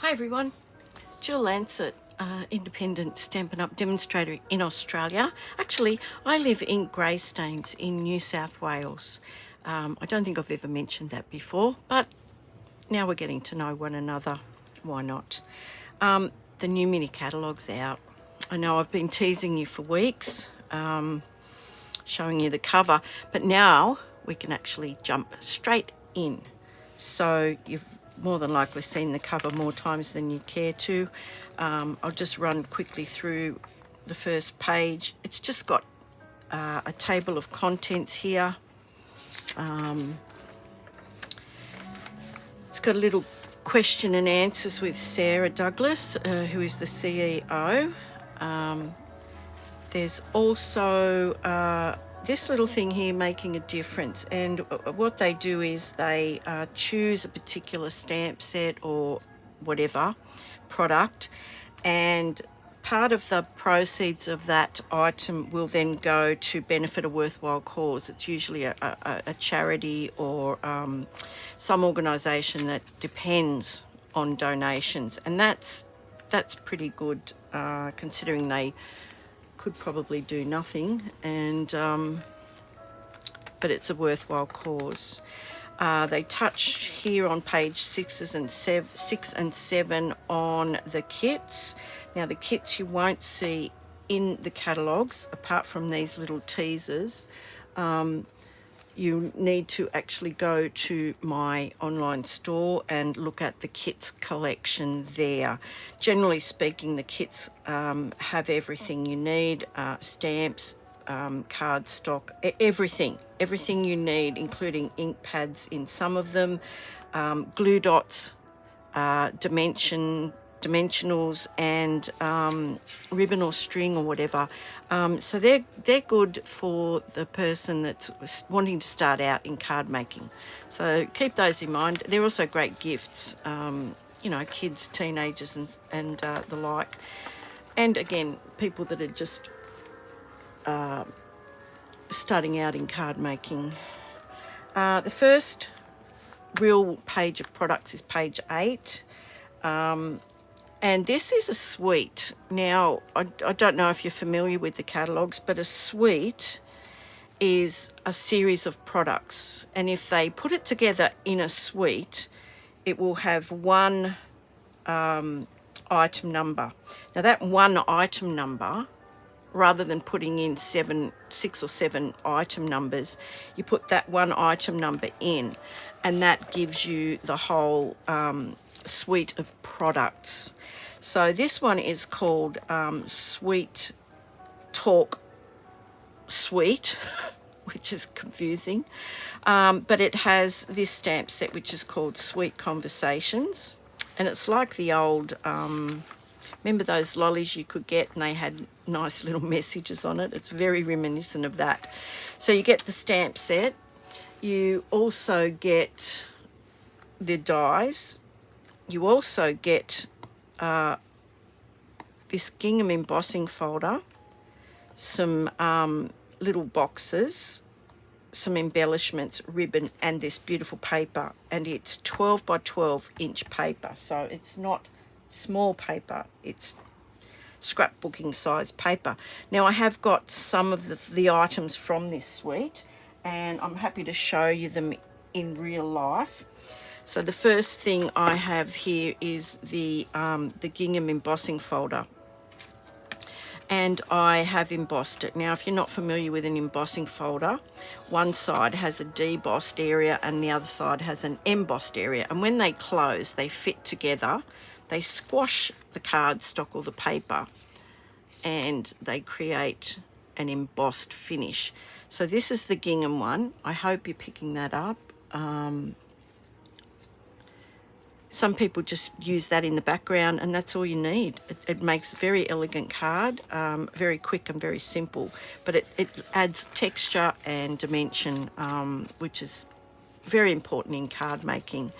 Hi everyone, Jill Lancet, independent Stampin' Up! Demonstrator in Australia. Actually, I live in Greystanes in New South Wales. I don't think I've ever mentioned that before, but now we're getting to know one another. Why not? The new mini catalogue's out. I know I've been teasing you for weeks, showing you the cover, but now we can actually jump straight in. So you've more than likely seen the cover more times than you care to. I'll just run quickly through the first page. It's just got a table of contents here. It's got a little question and answers with Sarah Douglas, who is the CEO. There's also this little thing here, making a difference, and what they do is they choose a particular stamp set or whatever product, and part of the proceeds of that item will then go to benefit a worthwhile cause. It's usually a charity or some organisation that depends on donations, and that's pretty good, considering they could probably do nothing, and but it's a worthwhile cause. They touch here on page 6 and 7 on the kits. Now the kits you won't see in the catalogues apart from these little teasers. You need to actually go to my online store and look at the kits collection there. Generally speaking, the kits have everything you need, stamps, cardstock, everything you need, including ink pads in some of them, glue dots, dimensionals, and ribbon or string or whatever. So they're good for the person that's wanting to start out in card making. So keep those in mind. They're also great gifts, you know, kids, teenagers, and the like. And again, people that are just starting out in card making. The first real page of products is page 8. And this is a suite. Now, I don't know if you're familiar with the catalogues, but a suite is a series of products. And if they put it together in a suite, it will have one item number. Now, that one item number, rather than putting in 6 or 7 item numbers, you put that one item number in, and that gives you the whole suite of products. So this one is called Sweet Talk Suite, which is confusing, but it has this stamp set which is called Sweet Conversations, and it's like the old remember those lollies you could get and they had nice little messages on it? It's very reminiscent of that. So you get the stamp set, you also get the dies, you also get this Gingham embossing folder, some little boxes, some embellishments, ribbon, and this beautiful paper. And it's 12 by 12 inch paper, so it's not small paper, it's scrapbooking size paper. Now I have got some of the items from this suite, and I'm happy to show you them in real life. So the first thing I have here is the Gingham embossing folder, and I have embossed it. Now, if you're not familiar with an embossing folder, one side has a debossed area and the other side has an embossed area, and when they close, they fit together. They squash the cardstock or the paper, and they create an embossed finish. So this is the Gingham one. I hope you're picking that up. Some people just use that in the background, and that's all you need. It makes a very elegant card, very quick and very simple, but it adds texture and dimension, which is very important in card making.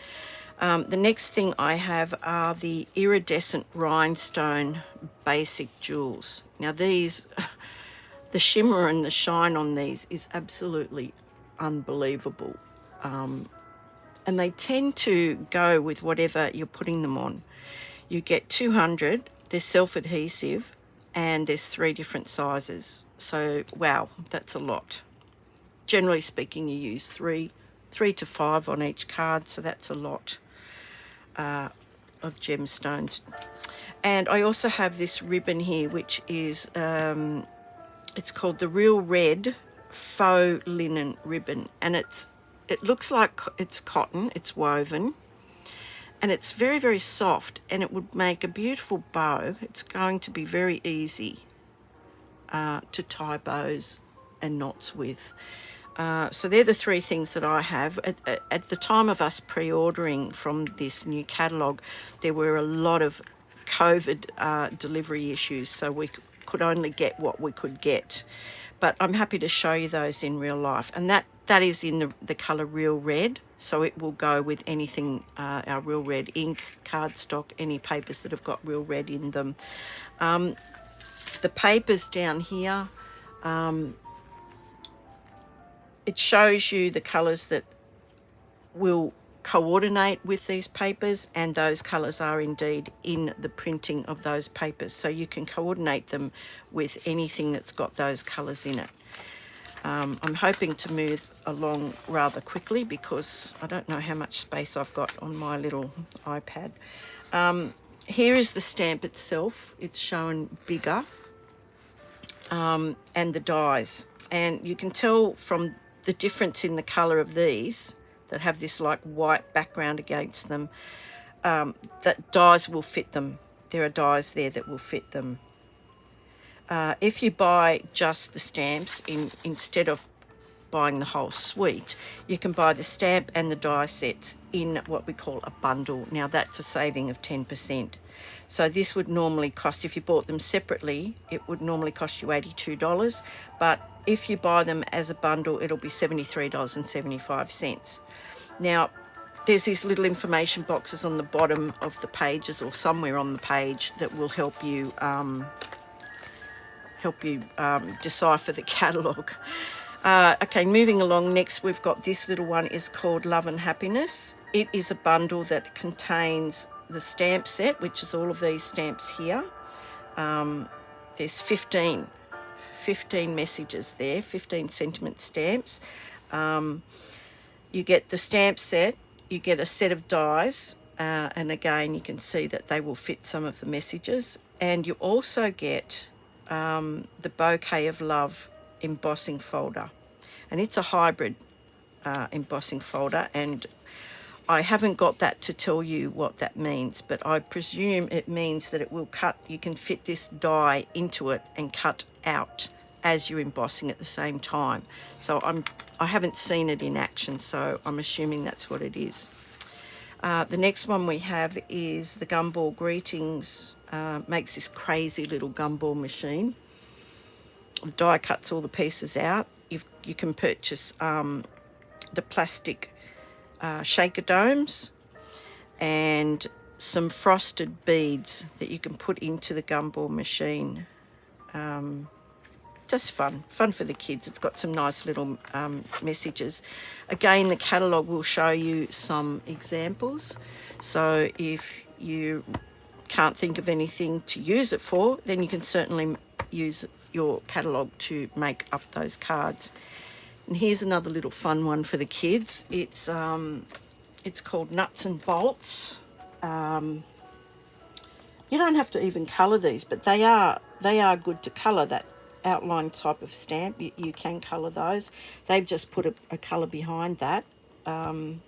The next thing I have are the Iridescent Rhinestone Basic Jewels. Now these, the shimmer and the shine on these is absolutely unbelievable. And they tend to go with whatever you're putting them on. You get 200, they're self-adhesive, and there's 3 different sizes. So, wow, that's a lot. Generally speaking, you use 3 to 5 on each card, so that's a lot of gemstones. And I also have this ribbon here, which is, it's called the Real Red Faux Linen Ribbon, and it looks like it's cotton, it's woven, and it's very, very soft, and it would make a beautiful bow. It's going to be very easy to tie bows and knots with. So they're the 3 things that I have. At the time of us pre-ordering from this new catalogue, there were a lot of COVID delivery issues, so we could only get what we could get. But I'm happy to show you those in real life. And that is in the colour Real Red, so it will go with anything, our Real Red ink, cardstock, any papers that have got Real Red in them. The papers down here, it shows you the colours that will coordinate with these papers, and those colours are indeed in the printing of those papers, so you can coordinate them with anything that's got those colours in it. I'm hoping to move along rather quickly because I don't know how much space I've got on my little iPad. Here is the stamp itself. It's shown bigger, and the dies, and you can tell from the difference in the colour of these that have this like white background against them, that dies will fit them. There are dies there that will fit them. If you buy just the stamps instead of buying the whole suite, you can buy the stamp and the die sets in what we call a bundle. Now that's a saving of 10%. So this would normally cost, if you bought them separately, it would normally cost you $82, but if you buy them as a bundle, it'll be $73.75. Now, there's these little information boxes on the bottom of the pages or somewhere on the page that will help you decipher the catalogue. Okay, moving along, next we've got this little one, is called Love and Happiness. It is a bundle that contains the stamp set, which is all of these stamps here. There's 15 messages there, 15 sentiment stamps. You get the stamp set, you get a set of dies, and again you can see that they will fit some of the messages, and you also get the Bouquet of Love embossing folder, and it's a hybrid embossing folder, and I haven't got that to tell you what that means, but I presume it means that it will cut, you can fit this die into it and cut out as you're embossing at the same time. So I haven't seen it in action, so I'm assuming that's what it is. The next one we have is the Gumball Greetings. Makes this crazy little gumball machine. The die cuts all the pieces out. You can purchase the plastic shaker domes and some frosted beads that you can put into the gumball machine. Just fun for the kids. It's got some nice little messages. Again, the catalogue will show you some examples, so if you can't think of anything to use it for, then you can certainly use your catalogue to make up those cards. And here's another little fun one for the kids. It's called Nuts and Bolts. You don't have to even colour these, but they are good to colour. That outline type of stamp, you can colour those. They've just put a colour behind that and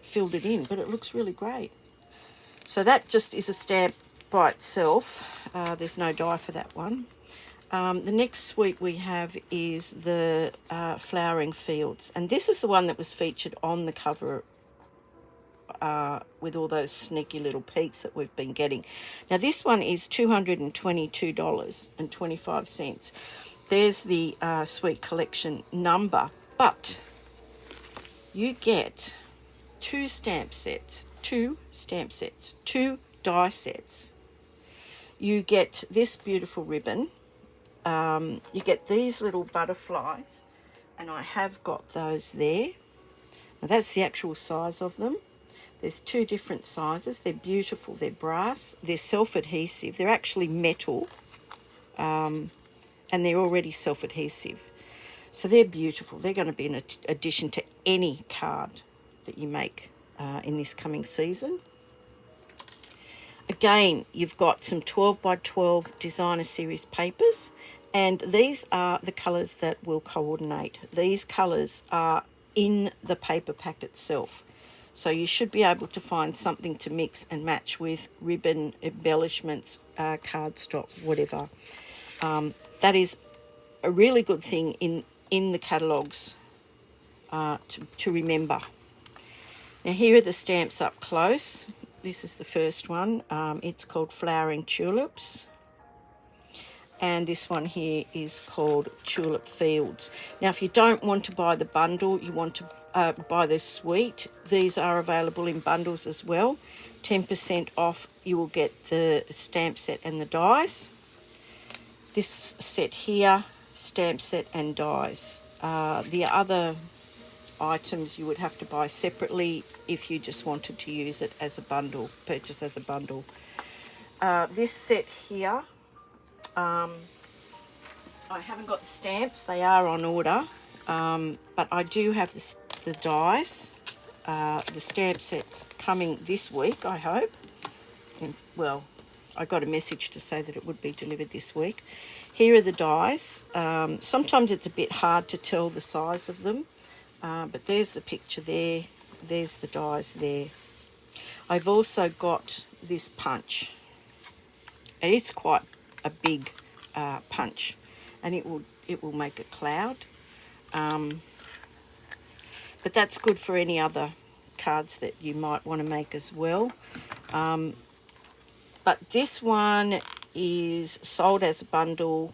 filled it in, but it looks really great. So that just is a stamp by itself. There's no die for that one. The next suite we have is the Flowering Fields, and this is the one that was featured on the cover with all those sneaky little peaks that we've been getting. Now this one is $222.25. There's the Sweet Collection number, but you get 2 stamp sets, 2 die sets. You get this beautiful ribbon. You get these little butterflies, and I have got those there. Now that's the actual size of them. There's 2 different sizes. They're beautiful. They're brass. They're self-adhesive. They're actually metal, and they're already self-adhesive. So they're beautiful. They're going to be an addition to any card that you make in this coming season. Again, you've got some 12 by 12 designer series papers, and these are the colours that will coordinate. These colours are in the paper pack itself. So you should be able to find something to mix and match with ribbon, embellishments, cardstock, whatever. That is a really good thing in the catalogues to remember. Now here are the stamps up close. This is the first one. It's called Flowering Tulips. And this one here is called Tulip Fields. Now, if you don't want to buy the bundle, you want to buy the suite, these are available in bundles as well. 10% off, you will get the stamp set and the dies. This set here, stamp set and dies. The other items you would have to buy separately if you just wanted to use it as a bundle, purchase as a bundle. This set here, I haven't got the stamps, they are on order, but I do have the dies. The stamp set's coming this week, I hope. And, well, I got a message to say that it would be delivered this week. Here are the dies. Sometimes it's a bit hard to tell the size of them, but there's the picture there, there's the dies there. I've also got this punch, and it's quite a big punch, and it will make a cloud, but that's good for any other cards that you might want to make as well. But this one is sold as a bundle.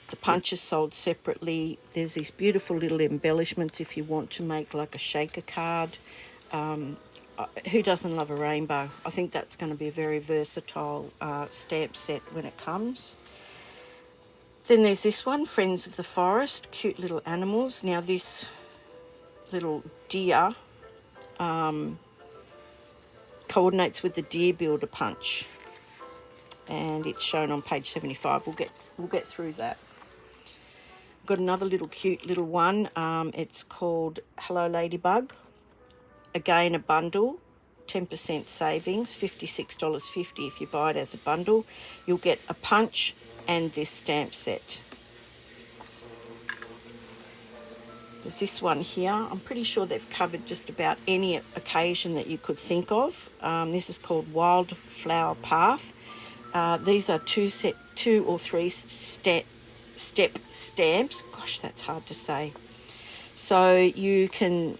The punch is sold separately. There's these beautiful little embellishments if you want to make like a shaker card. Who doesn't love a rainbow? I think that's going to be a very versatile stamp set when it comes. Then there's this one, Friends of the Forest, cute little animals. Now this little deer coordinates with the Deer Builder punch, and it's shown on page 75. We'll get through that. Got another little cute little one. It's called Hello Ladybug. Again, a bundle, 10% savings, $56.50 if you buy it as a bundle. You'll get a punch and this stamp set. There's this one here. I'm pretty sure they've covered just about any occasion that you could think of. This is called Wildflower Path. These are 2 or 3 step stamps. Gosh, that's hard to say. So you can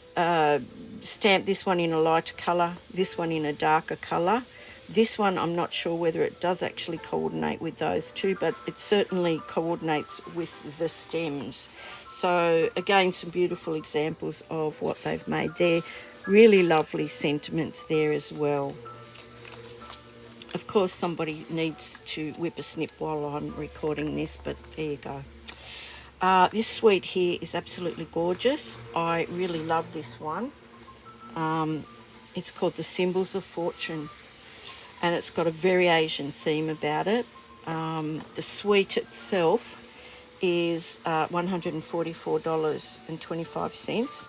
stamp this one in a lighter colour, this one in a darker colour. This one, I'm not sure whether it does actually coordinate with those two, but it certainly coordinates with the stems. So again, some beautiful examples of what they've made there. Really lovely sentiments there as well. Of course, somebody needs to whip a snip while I'm recording this, but there you go. This suite here is absolutely gorgeous. I really love this one. It's called The Symbols of Fortune, and it's got a very Asian theme about it. The suite itself is $144.25.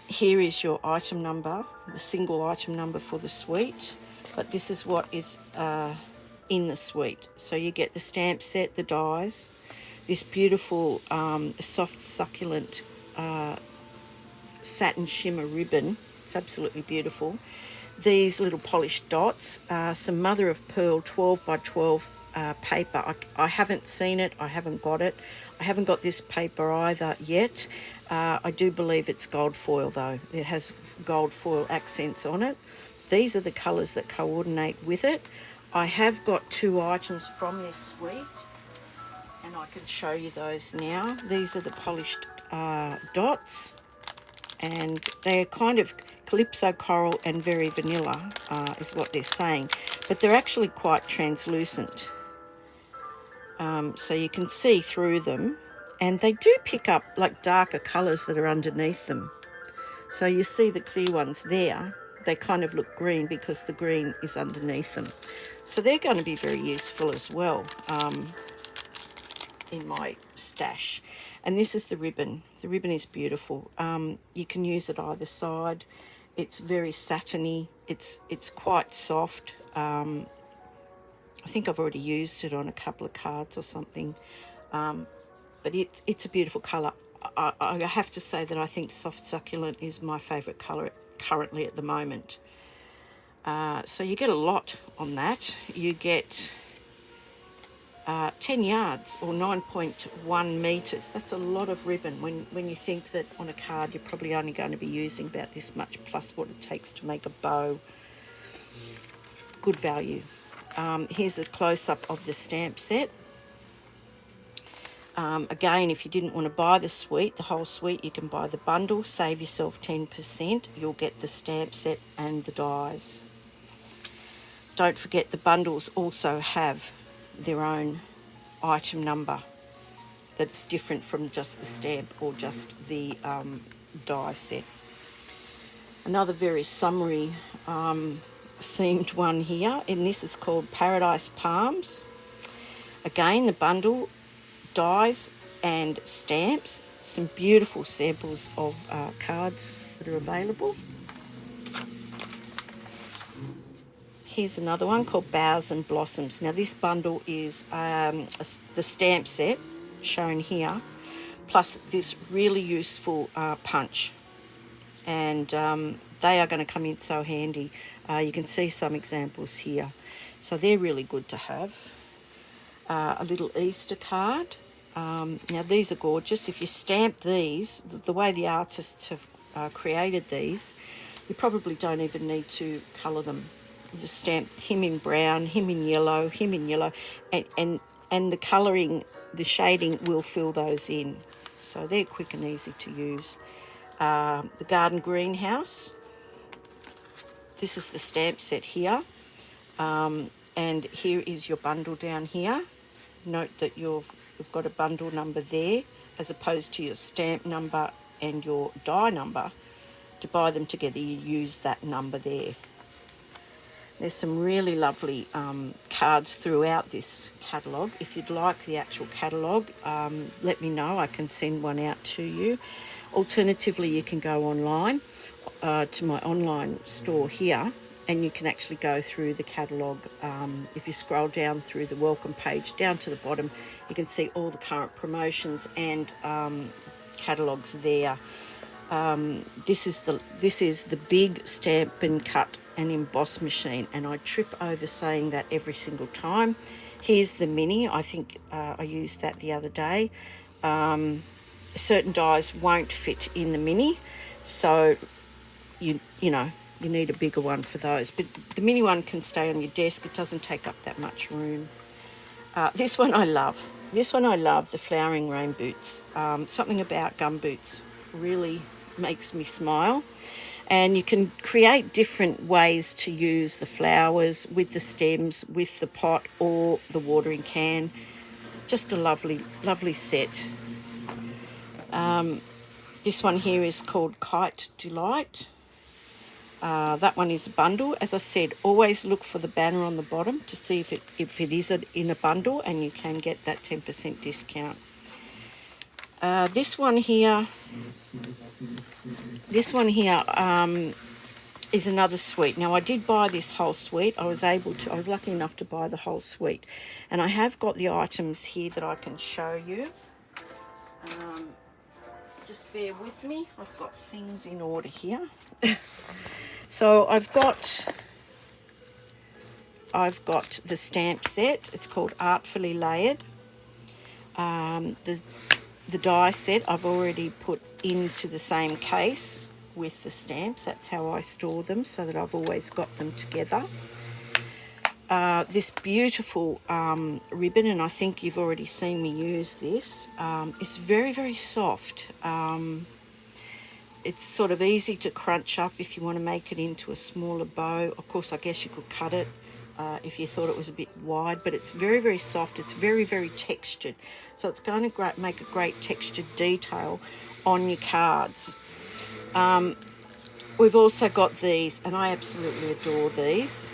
Here is your item number, the single item number for the suite, but this is what is in the suite. So you get the stamp set, the dies, this beautiful soft succulent satin shimmer ribbon. It's absolutely beautiful. These little polished dots, some mother of pearl 12 by 12 paper. I haven't seen it, I haven't got it. I haven't got this paper either yet. I do believe it's gold foil though. It has gold foil accents on it. These are the colours that coordinate with it. I have got 2 items from this suite, and I can show you those now. These are the polished dots, and they're kind of calypso coral and very vanilla is what they're saying, but they're actually quite translucent, so you can see through them, and they do pick up like darker colours that are underneath them. So you see the clear ones there, they kind of look green because the green is underneath them. So they're going to be very useful as well in my stash. And this is the ribbon. The ribbon is beautiful. You can use it either side. It's very satiny. It's quite soft. I think I've already used it on a couple of cards or something. But it's a beautiful colour. I have to say that I think soft succulent is my favourite colour currently at the moment. So you get a lot on that. You get 10 yards or 9.1 metres. That's a lot of ribbon when you think that on a card you're probably only going to be using about this much plus what it takes to make a bow. Good value. Here's a close-up of the stamp set. Again, if you didn't want to buy the suite, the whole suite, you can buy the bundle, save yourself 10%. You'll get the stamp set and the dies. Don't forget the bundles also have their own item number that's different from just the stamp or just the die set. Another very summery themed one here, and this is called Paradise Palms. Again, the bundle, dies and stamps. Some beautiful samples of cards that are available. Here's another one called Boughs and Blossoms. Now this bundle is the stamp set shown here, plus this really useful punch. And they are going to come in so handy. You can see some examples here. So they're really good to have. A little Easter card. Now these are gorgeous. If you stamp these, the way the artists have created these, you probably don't even need to colour them. You just stamp him in brown, him in yellow, and the colouring, the shading will fill those in. So they're quick and easy to use. The garden greenhouse. This is the stamp set here. And here is your bundle down here. Note that you've got a bundle number there as opposed to your stamp number and your die number. To buy them together, you use that number there. There's some really lovely cards throughout this catalogue. If you'd like the actual catalogue, let me know. I can send one out to you. Alternatively, you can go online to my online store here, and you can actually go through the catalogue. If you scroll down through the welcome page down to the bottom, you can see all the current promotions and catalogues there. This is the big stamp and cut and emboss machine, and I trip over saying that every single time. Here's the mini. I think I used that the other day. Certain dies won't fit in the mini, so you need a bigger one for those. But the mini one can stay on your desk. It doesn't take up that much room. This one I love. The flowering rain boots. Something about gum boots really makes me smile. And you can create different ways to use the flowers with the stems, with the pot or the watering can. Just a lovely, lovely set. This one here is called Kite Delight. That one is a bundle. As I said, always look for the banner on the bottom to see if it is in a bundle, and you can get that 10% discount. This one here is another suite. Now I did buy this whole suite. I was lucky enough to buy the whole suite, and I have got the items here that I can show you. Just bear with me. I've got things in order here. So I've got the stamp set. It's called Artfully Layered. The die set I've already put into the same case with the stamps. That's how I store them, so that I've always got them together. This beautiful ribbon, and I think you've already seen me use this. It's very, very soft. It's sort of easy to crunch up if you want to make it into a smaller bow. Of course, I guess you could cut it if you thought it was a bit wide, but it's very, very soft. It's very, very textured. So it's going to make a great textured detail on your cards. We've also got these, and I absolutely adore these.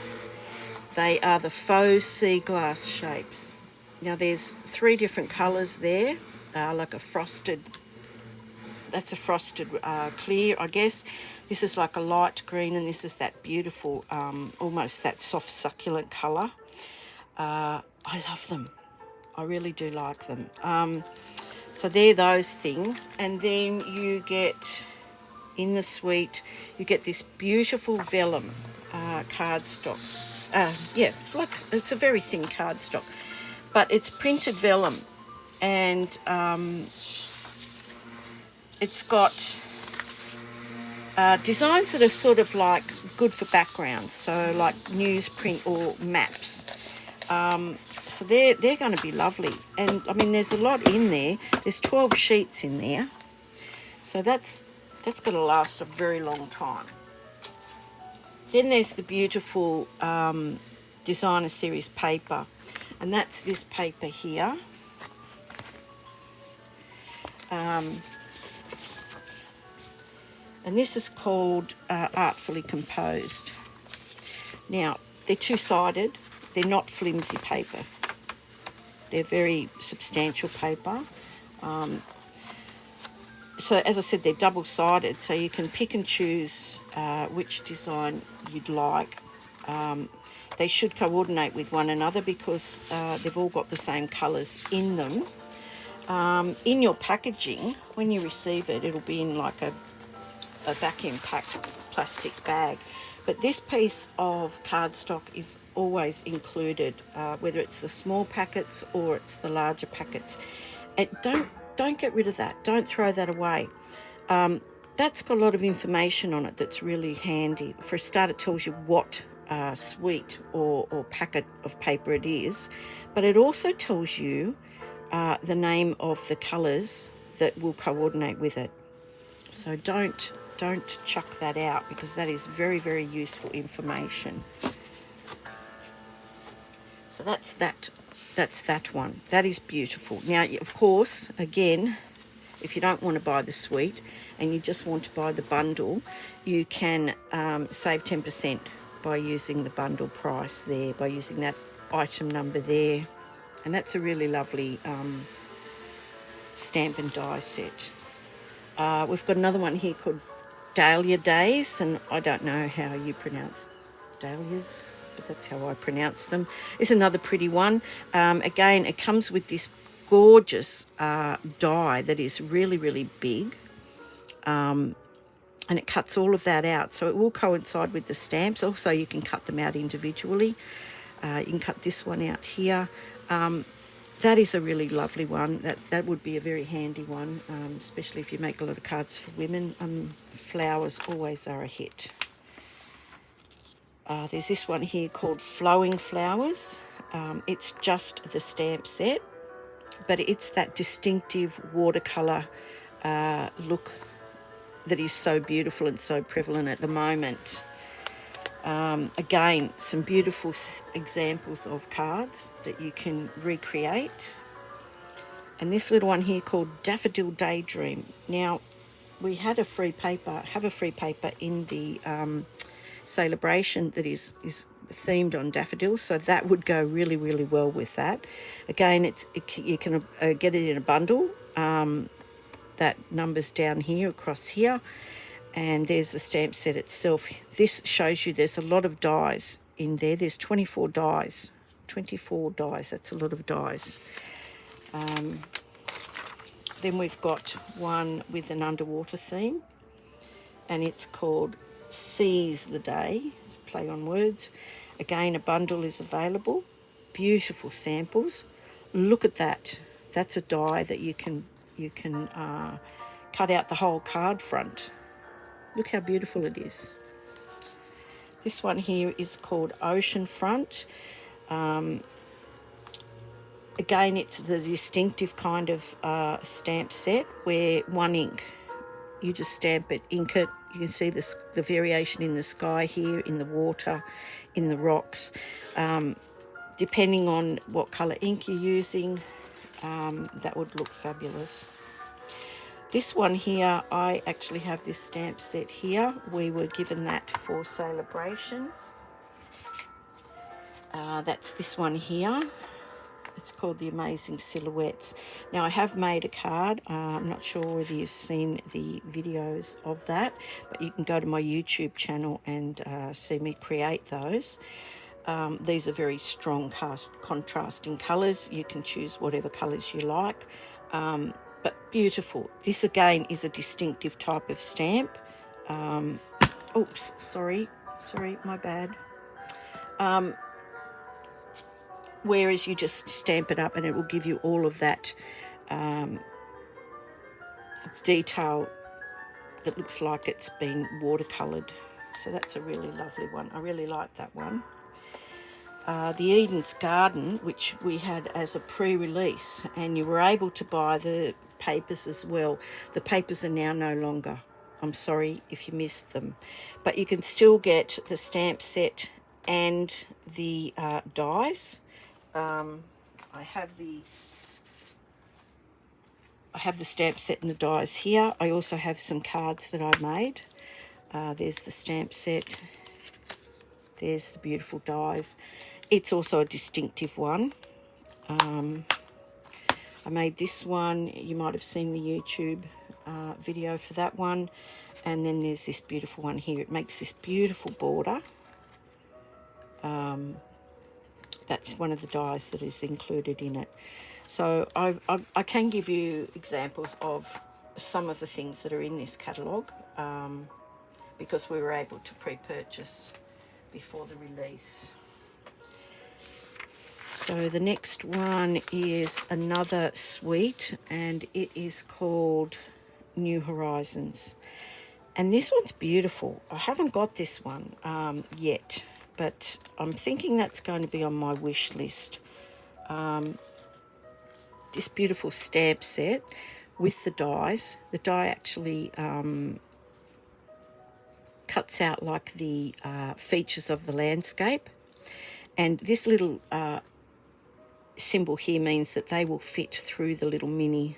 They are the faux sea glass shapes. Now there's 3 different colours there, like a frosted, that's a frosted clear, I guess. This is like a light green, and this is that beautiful, almost that soft succulent colour. I love them. I really do like them. So they're those things. And then you get, in the suite, you get this beautiful vellum cardstock. Yeah, it's a very thin cardstock, but it's printed vellum, and it's got designs that are sort of like good for backgrounds, so like newsprint or maps. So they're going to be lovely, and I mean there's a lot in there. There's 12 sheets in there, so that's going to last a very long time. Then there's the beautiful designer series paper, and that's this paper here. And this is called Artfully Composed. Now, they're two-sided. They're not flimsy paper. They're very substantial paper. So as I said, they're double-sided, so you can pick and choose which design you'd like. They should coordinate with one another because they've all got the same colours in them. In your packaging, when you receive it, it'll be in like a vacuum packed plastic bag. But this piece of cardstock is always included, whether it's the small packets or it's the larger packets. And don't get rid of that. Don't throw that away. That's got a lot of information on it that's really handy. For a start, it tells you what suite or packet of paper it is, but it also tells you the name of the colours that will coordinate with it. So don't chuck that out, because that is very, very useful information. So that's that one. That is beautiful. Now, of course, again, if you don't want to buy the suite and you just want to buy the bundle, you can save 10% by using the bundle price there, by using that item number there. And that's a really lovely stamp and die set. We've got another one here called Dahlia Days, and I don't know how you pronounce dahlias, but that's how I pronounce them. It's another pretty one. Again, it comes with this gorgeous die that is really, really big, and it cuts all of that out, so it will coincide with the stamps. Also, you can cut them out individually. You can cut this one out here. That is a really lovely one. That would be a very handy one, especially if you make a lot of cards for women. Flowers always are a hit. There's this one here called Flowing Flowers. It's just the stamp set, but it's that distinctive watercolour look that is so beautiful and so prevalent at the moment. Again, some beautiful examples of cards that you can recreate. And this little one here called Daffodil Daydream. Now, we had a free paper in the celebration that is themed on daffodils, so that would go really, really well with that. Again, you can get it in a bundle. That number's down here, across here. And there's the stamp set itself. This shows you there's a lot of dies in there. There's 24 dies. 24 dies, that's a lot of dies. Then we've got one with an underwater theme, and it's called Seize the Day, play on words. Again, a bundle is available. Beautiful samples. Look at that. That's a die that you can cut out the whole card front. Look how beautiful it is. This one here is called Oceanfront. Again, it's the distinctive kind of stamp set where one ink, you just stamp it, ink it. You can see the variation in the sky here, in the water, in the rocks. Depending on what colour ink you're using, that would look fabulous. This one here, I actually have this stamp set here. We were given that for celebration. That's this one here. It's called The Amazing Silhouettes. Now, I have made a card. I'm not sure whether you've seen the videos of that, but you can go to my YouTube channel and see me create those. These are very strong contrasting colours. You can choose whatever colours you like, but beautiful. This again is a distinctive type of stamp. Oops, sorry, my bad. Whereas you just stamp it up and it will give you all of that detail that looks like it's been watercoloured. So that's a really lovely one. I really like that one. The Eden's Garden, which we had as a pre-release, and you were able to buy the papers as well. The papers are now no longer. I'm sorry if you missed them, but you can still get the stamp set and the dies. I have the stamp set and the dies here. I also have some cards that I made. There's the stamp set. There's the beautiful dies. It's also a distinctive one. I made this one. You might have seen the YouTube video for that one. And then there's this beautiful one here. It makes this beautiful border. That's one of the dies that is included in it. So I can give you examples of some of the things that are in this catalogue because we were able to pre-purchase before the release. So the next one is another suite, and it is called New Horizons. And this one's beautiful. I haven't got this one yet, but I'm thinking that's going to be on my wish list. This beautiful stamp set with the dies. The die actually cuts out like the features of the landscape. And this little symbol here means that they will fit through the little mini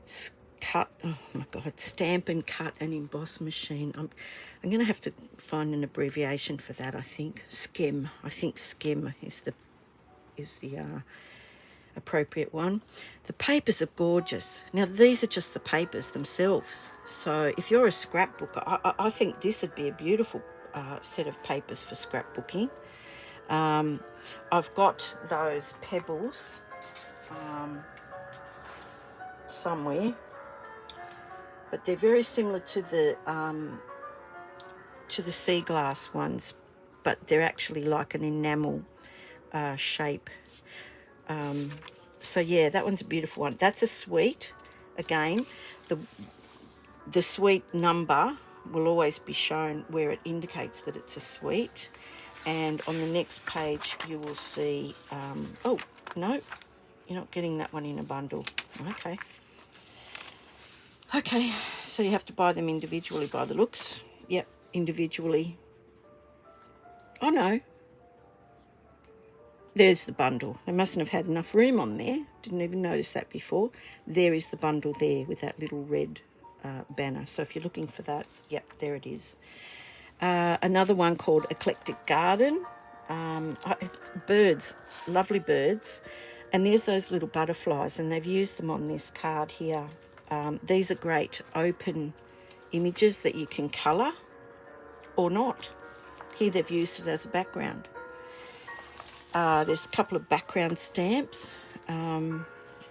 stamp and cut and emboss machine. I'm going to have to find an abbreviation for that. I think SCEM is the appropriate one. The papers are gorgeous. Now these are just the papers themselves, so if you're a scrapbooker, I think this would be a beautiful set of papers for scrapbooking. I've got those pebbles somewhere, but they're very similar to the sea glass ones, but they're actually like an enamel shape. So yeah, that one's a beautiful one. That's a suite. Again, the suite number will always be shown where it indicates that it's a suite. And on the next page you will see, oh, no, you're not getting that one in a bundle. Okay, so you have to buy them individually by the looks. Yep, individually. Oh no, there's the bundle. They mustn't have had enough room on there. Didn't even notice that before. There is the bundle there with that little red banner. So if you're looking for that, yep, there it is. Another one called Eclectic Garden. Birds, lovely birds. And there's those little butterflies, and they've used them on this card here. These are great open images that you can colour or not. Here they've used it as a background. There's a couple of background stamps.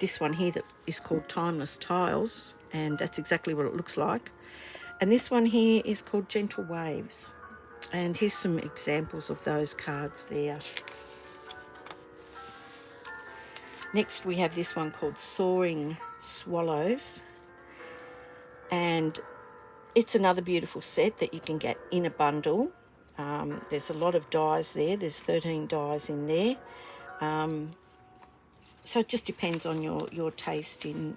This one here that is called Timeless Tiles, and that's exactly what it looks like. And this one here is called Gentle Waves. And here's some examples of those cards there. Next we have this one called Soaring Swallows. And it's another beautiful set that you can get in a bundle. There's a lot of dies there. There's 13 dies in there. So it just depends on your taste in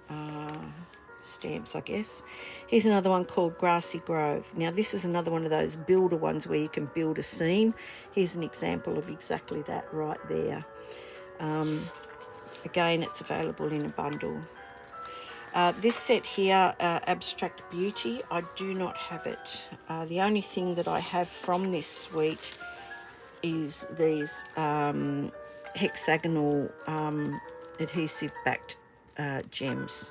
stamps, I guess. Here's another one called Grassy Grove. Now this is another one of those builder ones where you can build a scene. Here's an example of exactly that right there. Again, it's available in a bundle. This set here, Abstract Beauty, I do not have it. The only thing that I have from this suite is these hexagonal adhesive backed gems,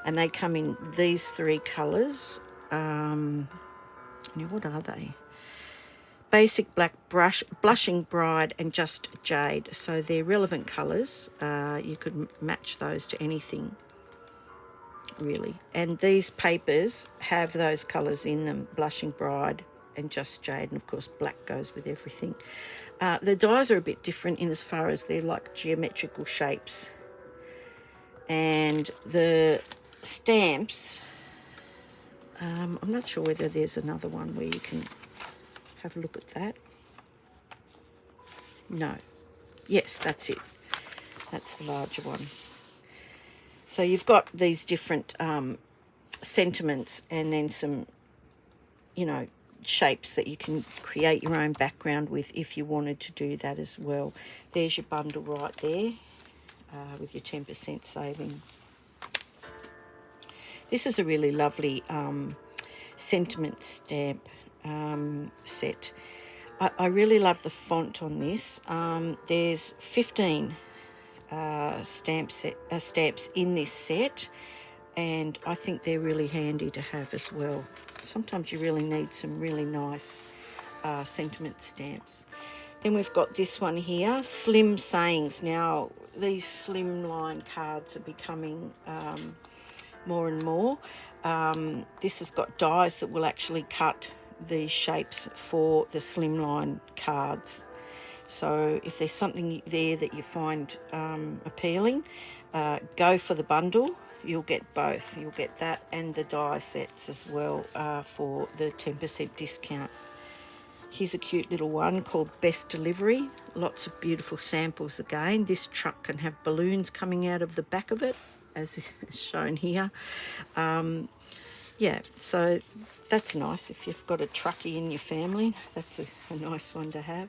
and they come in these three colours. Now what are they? Basic Black, Blushing Bride, and Just Jade. So they're relevant colours. You could match those to anything, really. And these papers have those colours in them, Blushing Bride and Just Jade, and of course black goes with everything. The dies are a bit different in as far as they're like geometrical shapes. And the stamps, I'm not sure whether there's another one where you can have a look at that. No. Yes, that's it. That's the larger one. So you've got these different sentiments, and then some, shapes that you can create your own background with if you wanted to do that as well. There's your bundle right there with your 10% saving. This is a really lovely sentiment stamp set. I really love the font on this. There's 15 stamps in this set, and I think they're really handy to have as well. Sometimes you really need some really nice sentiment stamps. Then we've got this one here, Slim Sayings. Now, these slimline cards are becoming more and more. This has got dies that will actually cut these shapes for the slimline cards. So if there's something there that you find appealing, go for the bundle. You'll get both. You'll get that and the die sets as well for the 10% discount. Here's a cute little one called Best Delivery. Lots of beautiful samples again. This truck can have balloons coming out of the back of it, as is shown here. Yeah, so that's nice if you've got a truckie in your family. That's a nice one to have.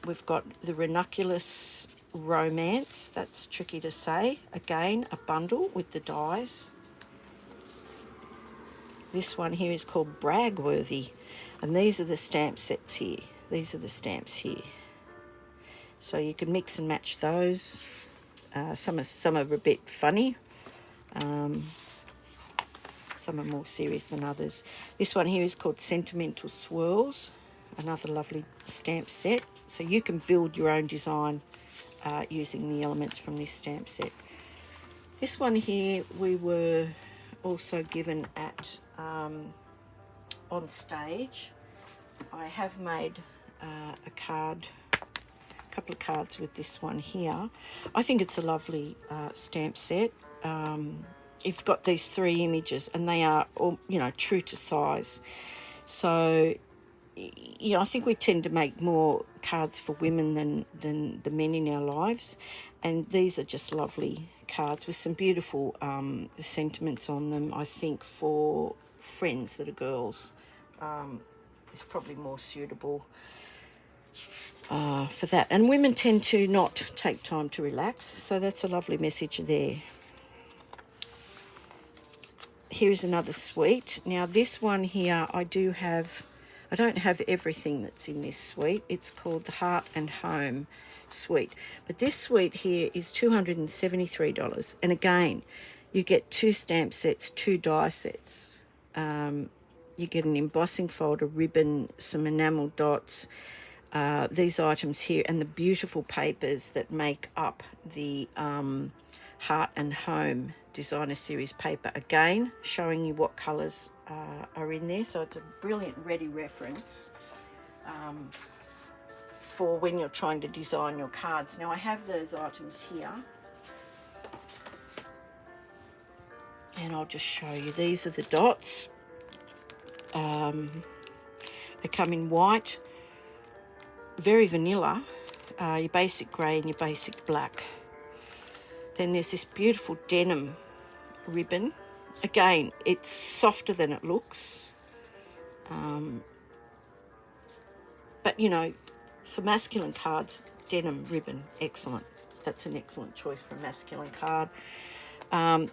We've got the Ranuculus Romance. That's tricky to say. Again, a bundle with the dies. This one here is called Bragworthy, and these are the stamp sets here. These are the stamps here. So you can mix and match those. Some are a bit funny. Some are more serious than others. This one here is called Sentimental Swirls, another lovely stamp set. So you can build your own design using the elements from this stamp set. This one here we were also given at on stage. I have made a couple of cards with this one here. I think it's a lovely stamp set. You've got these three images, and they are all, true to size. So, I think we tend to make more cards for women than the men in our lives, and these are just lovely cards with some beautiful sentiments on them. I think for friends that are girls, it's probably more suitable for that. And women tend to not take time to relax, so that's a lovely message there. Here's another suite. Now this one here, I don't have everything that's in this suite. It's called the Heart and Home suite. But this suite here is $273. And again, you get 2 stamp sets, 2 die sets. You get an embossing folder, ribbon, some enamel dots, these items here, and the beautiful papers that make up the Heart and Home designer series paper, again showing you what colours are in there. So it's a brilliant ready reference for when you're trying to design your cards. Now I have those items here, and I'll just show you. These are the dots. They come in white, very vanilla, your basic grey and your basic black. Then there's this beautiful denim ribbon. Again, it's softer than it looks. But, for masculine cards, denim ribbon, excellent. That's an excellent choice for a masculine card.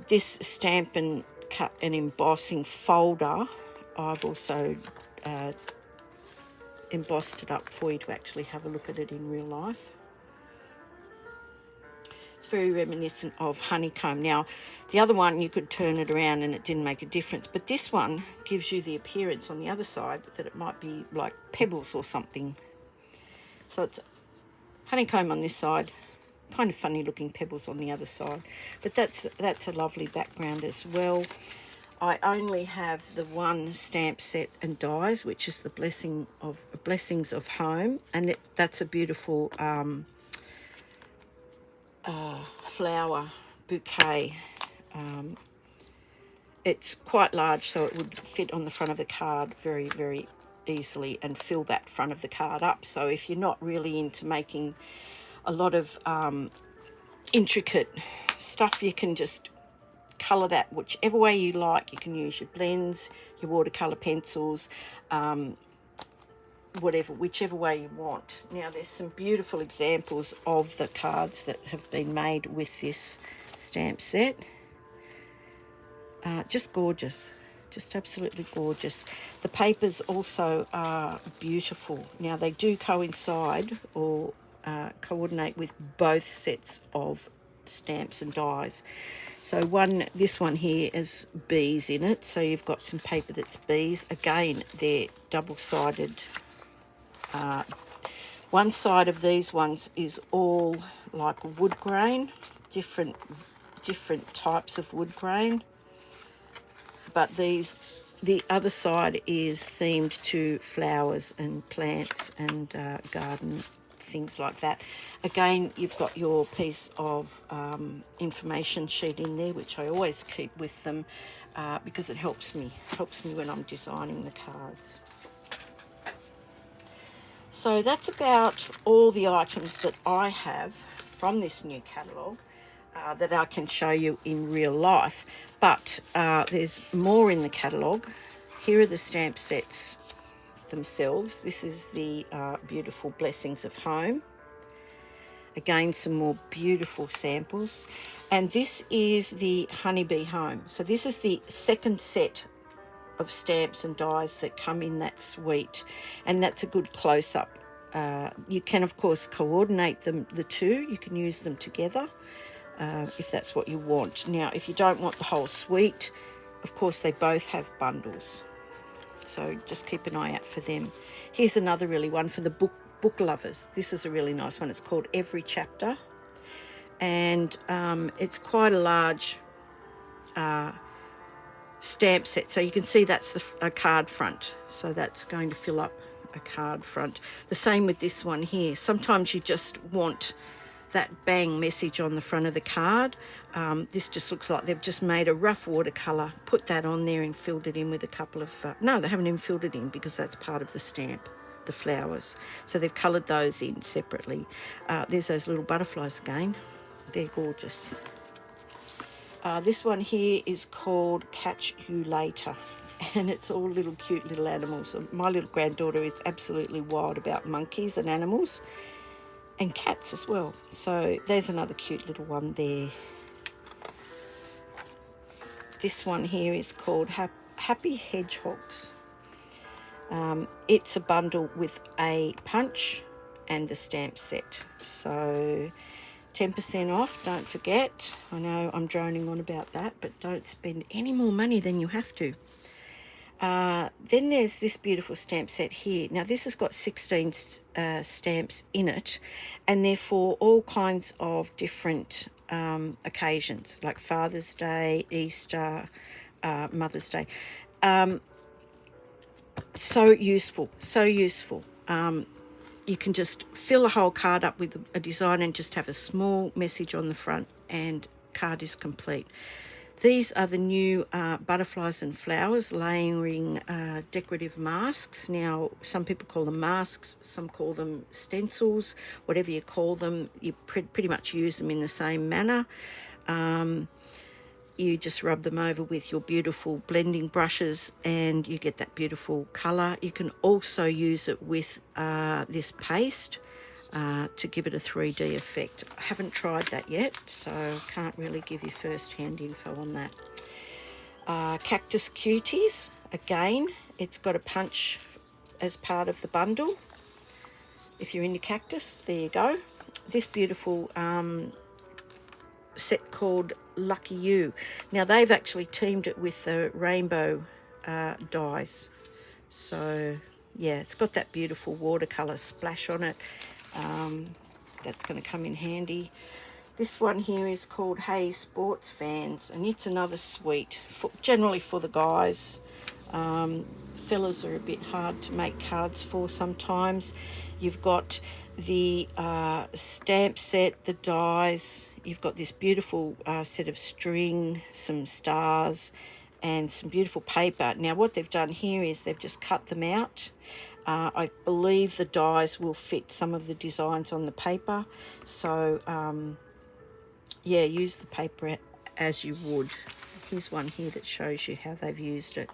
This stamp and cut and embossing folder, I've also embossed it up for you to actually have a look at it in real life. It's very reminiscent of honeycomb. Now, the other one, you could turn it around and it didn't make a difference, but this one gives you the appearance on the other side that it might be like pebbles or something. So it's honeycomb on this side, kind of funny looking pebbles on the other side, but that's a lovely background as well. I only have the one stamp set and dies, which is the Blessings of Home, and that's a beautiful flower bouquet. It's quite large, so it would fit on the front of the card very, very easily and fill that front of the card up. So if you're not really into making a lot of intricate stuff, you can just colour that whichever way you like. You can use your blends, your watercolour pencils, whichever way you want. Now, there's some beautiful examples of the cards that have been made with this stamp set. Just gorgeous, just absolutely gorgeous. The papers also are beautiful. Now, they do coincide or coordinate with both sets of stamps and dies. So this one here is bees in it, so you've got some paper that's bees. Again, they're double-sided. One side of these ones is all like wood grain, different types of wood grain, but the other side is themed to flowers and plants and garden, things like that. Again, you've got your piece of information sheet in there, which I always keep with them because it helps me when I'm designing the cards. So that's about all the items that I have from this new catalogue that I can show you in real life, but there's more in the catalogue. Here are the stamp sets themselves. This is the beautiful Blessings of Home. Again, some more beautiful samples. And this is the Honeybee Home. So this is the second set of stamps and dies that come in that suite, and that's a good close-up. You can, of course, coordinate the two. You can use them together if that's what you want. Now, if you don't want the whole suite, of course, they both have bundles. So just keep an eye out for them. Here's another really one for the book lovers. This is a really nice one. It's called Every Chapter, and it's quite a large stamp set. So you can see that's a card front. So that's going to fill up a card front. The same with this one here. Sometimes you just want that bang message on the front of the card. This just looks like they've just made a rough watercolour, put that on there and filled it in with a couple of... no, they haven't even filled it in because that's part of the stamp, the flowers. So they've coloured those in separately. There's those little butterflies again. They're gorgeous. This one here is called Catch You Later, and it's all little cute little animals. My little granddaughter is absolutely wild about monkeys and animals and cats as well. So there's another cute little one there. This one here is called Happy Hedgehogs. It's a bundle with a punch and the stamp set. So 10% off, don't forget. I know I'm droning on about that, but don't spend any more money than you have to. Then there's this beautiful stamp set here. Now, this has got 16 stamps in it, and they're for all kinds of different occasions, like Father's Day, Easter, Mother's Day. So useful, so useful. You can just fill a whole card up with a design and just have a small message on the front, and card is complete. These are the new butterflies and flowers layering decorative masks. Now, some people call them masks, some call them stencils, whatever you call them. You pretty much use them in the same manner. You just rub them over with your beautiful blending brushes and you get that beautiful colour. You can also use it with this paste. to give it a 3D effect. I haven't tried that yet, so can't really give you first-hand info on that. Cactus Cuties, again, it's got a punch as part of the bundle. If you're into cactus, there you go. This beautiful set called Lucky You. Now, they've actually teamed it with the rainbow dyes. So, yeah, it's got that beautiful watercolour splash on it. That's going to come in handy. This one here is called Hey Sports Fans, and it's another sweet, generally for the guys. Fellas are a bit hard to make cards for sometimes. You've got the stamp set, the dies. You've got this beautiful set of string, some stars, and some beautiful paper. Now, what they've done here is they've just cut them out. I believe the dies will fit some of the designs on the paper. So, yeah, use the paper as you would. Here's one here that shows you how they've used it.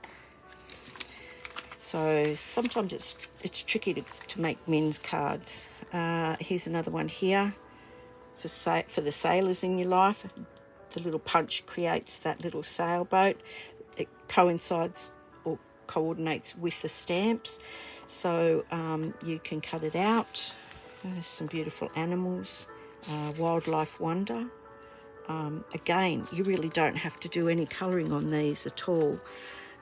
So sometimes it's tricky to make men's cards. Here's another one here for the sailors in your life. The little punch creates that little sailboat. It coincides or coordinates with the stamps, so you can cut it out. There's some beautiful animals. Wildlife Wonder. Again, you really don't have to do any colouring on these at all.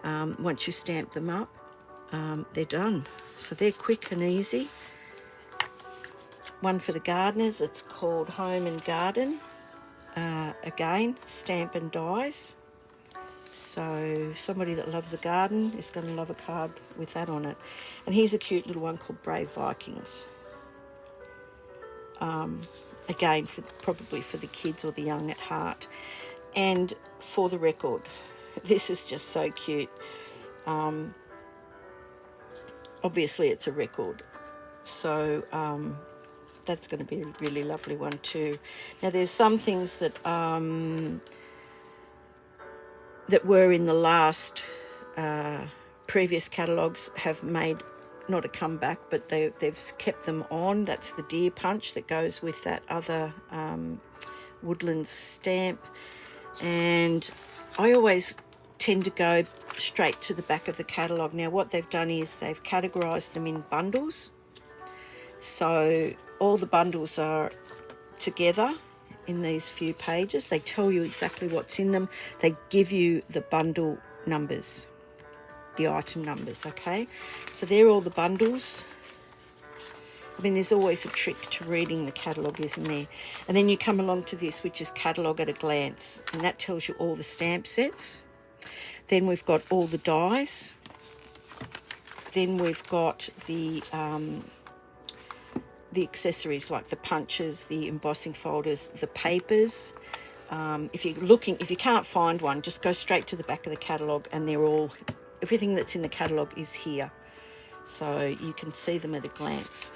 Once you stamp them up, they're done. So they're quick and easy. One for the gardeners, it's called Home and Garden. Again, stamp and dies. So somebody that loves a garden is going to love a card with that on it. And here's a cute little one called Brave Vikings. Again, probably for the kids or the young at heart. And for the record, this is just so cute. Obviously it's a record, so that's going to be a really lovely one too. Now, there's some things that that were in the last previous catalogues have made not a comeback, but they've kept them on. That's the deer punch that goes with that other woodland stamp, and I always tend to go straight to the back of the catalogue. Now, what they've done is they've categorised them in bundles, so all the bundles are together in these few pages. They tell you exactly what's in them. They give you the bundle numbers, the item numbers, okay? So they're all the bundles. I mean, there's always a trick to reading the catalogue, isn't there? And then you come along to this, which is Catalogue at a Glance, and that tells you all the stamp sets. Then we've got all the dies. Then we've got the accessories like the punches, the embossing folders, the papers. If you can't find one, just go straight to the back of the catalogue, and everything that's in the catalogue is here. So you can see them at a glance.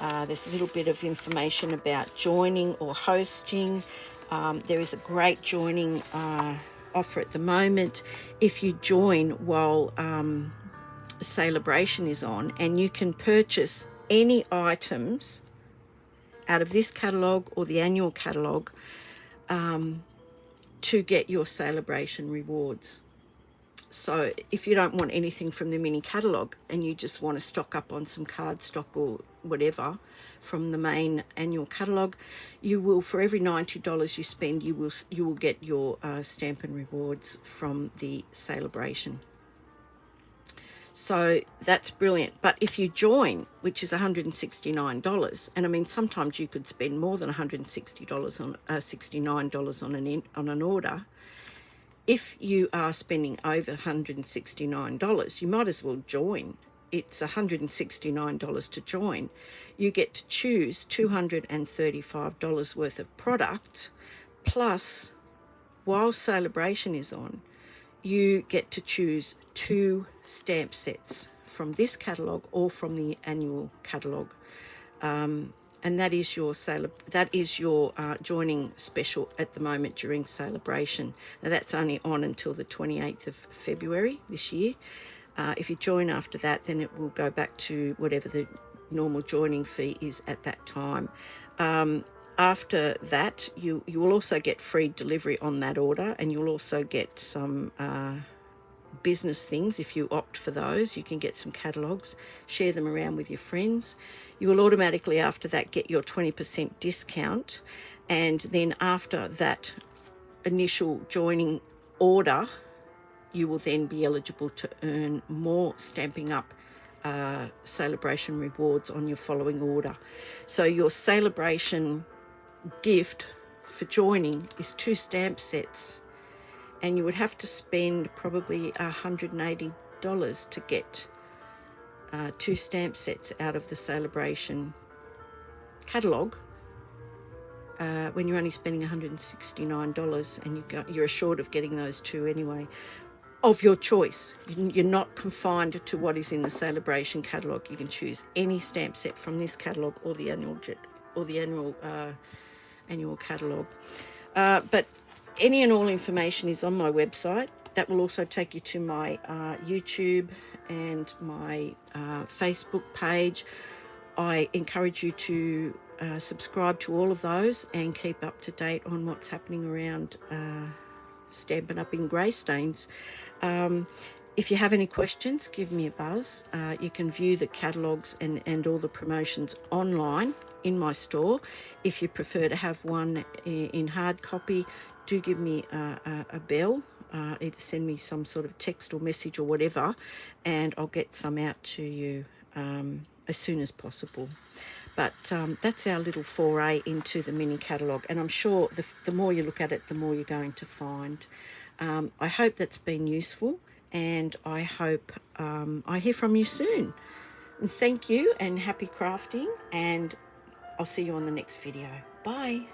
There's a little bit of information about joining or hosting. There is a great joining offer at the moment. If you join while Celebration is on, and you can purchase any items out of this catalogue or the annual catalogue to get your Celebration rewards. So if you don't want anything from the mini catalogue and you just want to stock up on some cardstock or whatever from the main annual catalogue, you will, for every $90 you spend, you will get your stamp and rewards from the Celebration. So that's brilliant. But if you join, which is $169, and I mean, sometimes you could spend more than $169 on an order. If you are spending over $169, you might as well join. It's $169 to join. You get to choose $235 worth of product, plus, while Celebration is on, you get to choose 2 stamp sets from this catalogue or from the annual catalogue. And that is your joining special at the moment during Celebration. Now, that's only on until the 28th of February this year. If you join after that, then it will go back to whatever the normal joining fee is at that time. After that, you will also get free delivery on that order, and you'll also get some business things. If you opt for those, you can get some catalogues, share them around with your friends. You will automatically after that get your 20% discount, and then after that initial joining order, you will then be eligible to earn more Stamping Up celebration rewards on your following order. So your celebration gift for joining is 2 stamp sets, and you would have to spend probably $180 to get 2 stamp sets out of the celebration catalogue, when you're only spending $169, and you're assured of getting those 2 anyway, of your choice. You're not confined to what is in the celebration catalogue. You can choose any stamp set from this catalogue or the annual catalogue. But any and all information is on my website. That will also take you to my YouTube and my Facebook page. I encourage you to subscribe to all of those and keep up to date on what's happening around Stampin' Up in Greystanes. If you have any questions, give me a buzz. You can view the catalogues and all the promotions online in my store. If you prefer to have one in hard copy, do give me a bell. Either send me some sort of text or message or whatever, and I'll get some out to you as soon as possible. But that's our little foray into the mini catalogue, and I'm sure the more you look at it, the more you're going to find. I hope that's been useful, and I hope I hear from you soon. And thank you, and happy crafting, and I'll see you on the next video. Bye.